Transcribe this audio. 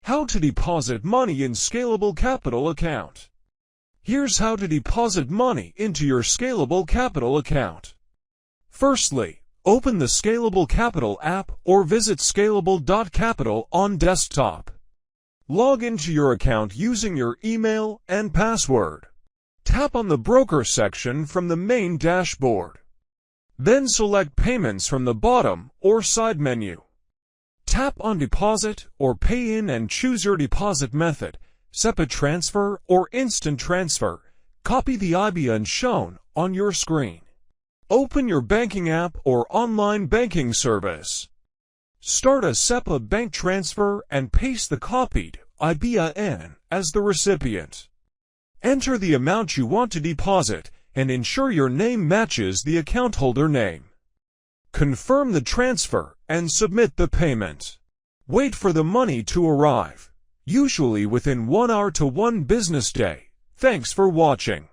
How to deposit money in Scalable Capital account. Here's how to deposit money into your Scalable Capital account. Firstly, open the Scalable Capital app or visit scalable.capital on desktop. Log into your account using your email and password. Tap on the Broker section from the main dashboard. Then select Payments from the bottom or side menu. Tap on Deposit or Pay In and choose your deposit method, SEPA transfer or instant transfer. Copy the IBAN shown on your screen. Open your banking app or online banking service. Start a SEPA bank transfer and paste the copied IBAN as the recipient. Enter the amount you want to deposit and ensure your name matches the account holder name. Confirm the transfer and submit the payment. Wait for the money to arrive, usually within 1 hour to 1 business day. Thanks for watching.